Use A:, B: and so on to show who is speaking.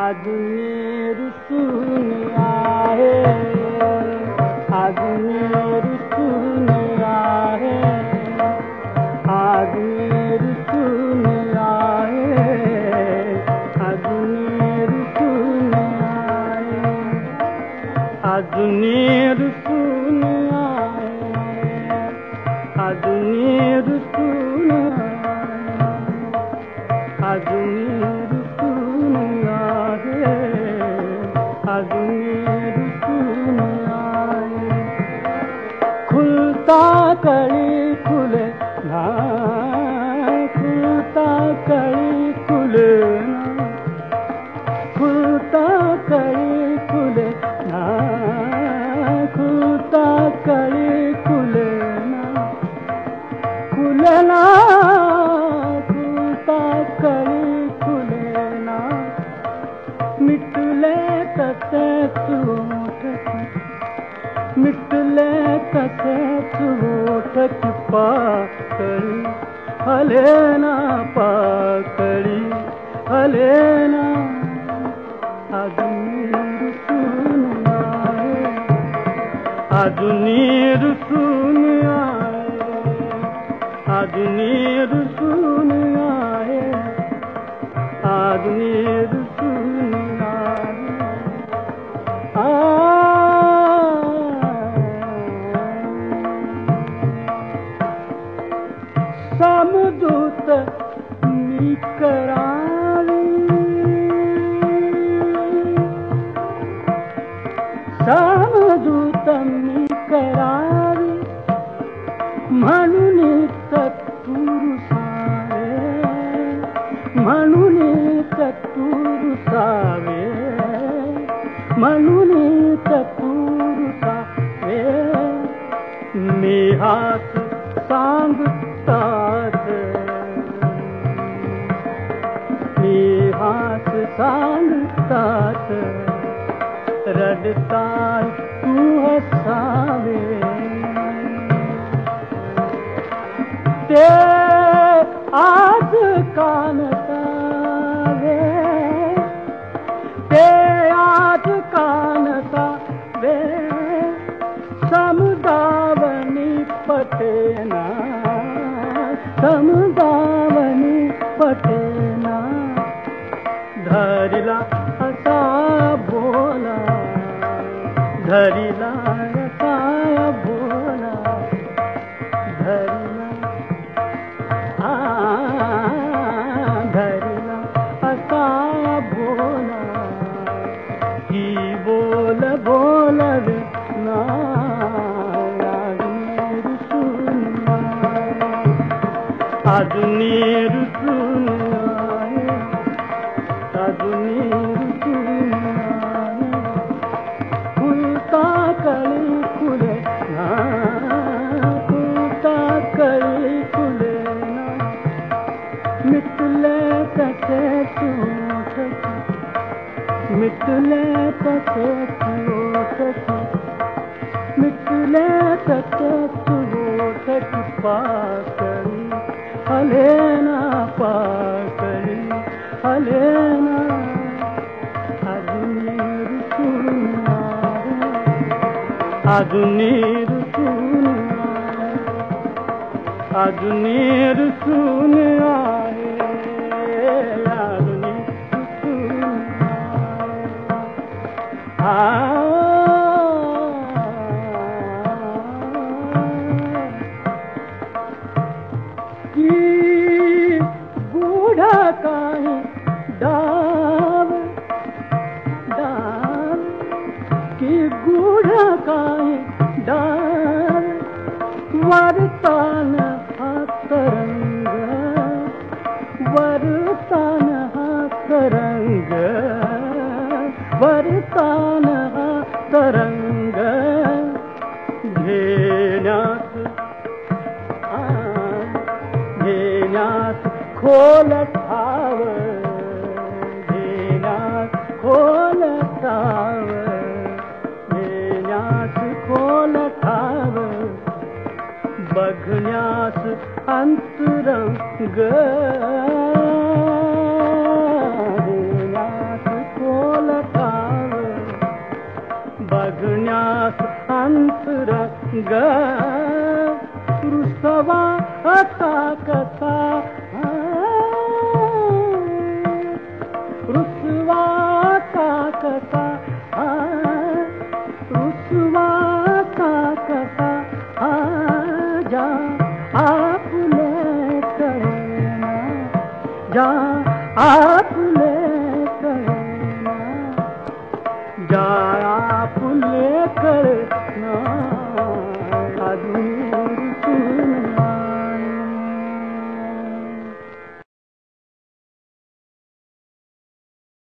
A: आदमी रुसून आहे, आदमी रुसून आहे, आदमी रुसून आहे, आदमी रुसून आहे, आदमी रुसून आहे, आदमी रुसून आहे, आदमी रुसून आहे, आदमी रुसून आहे. खुलता कळी खुले ना, खुलता कळी खुले ना, खुलता कळी खुले ना, खुलता कळी खुले ना, खुले ना, खुलता कळी खुले ना. मिटले कसे चूट, मिटले कसे चूट की पाकळी हले ना, पाकळी हले ना. आदमी रुसून आहे, आदमी रुसून आहे, आदमी रुसून आहे, आदमी रुसून आहे. समदूत मी करावी, समदूत मी करावी, म्हणून तत्पुरुषावे, म्हणून तत्पुरुषावे, म्हणून तत्पुरुषावे. मी हात सांगतात, मी हात सांगतात, रडताय तू हसावे. ते आज कानतावे, ते आज कानतावे, समुदावनी पटेना, समुदावनी पटेना. धरिला असा बोला, धरिला असा बोला, धरिला धरिला असा बोला. ही बोल बोलवे ना, आदमी रुसून आहे, आदमी रुसून आहे, आदमी रुसून आहे. खुलता कळी खुले ना, खुलता कळी खुले ना. मिटले कसे चूट, मिटले कसे चूट, मिटले कसे चूट की पाकळी हले ना, पाकळी हले ना. आदमी रुसून आहे, आदमी रुसून आहे, आदमी रुसून आहे, आदमी रुसून आहे. की गूढा काही डाव, डाव, की गूढा काही डाव. वरतान हा तरंग, वरतान हा तरंग, वरतान हा तरंग. घेण्यात घेण्यात खोल ठाव, घेण्यात खोल ठाव, घेण्यात खोल ठाव. बघण्यास अंतरंग देण्यास खोलताव बघण्यास अंतरंग रुसवा असा कसा रुसवाचा कसा रुसवाचा कसा जा आपले कळेना जा आपले कळेना जा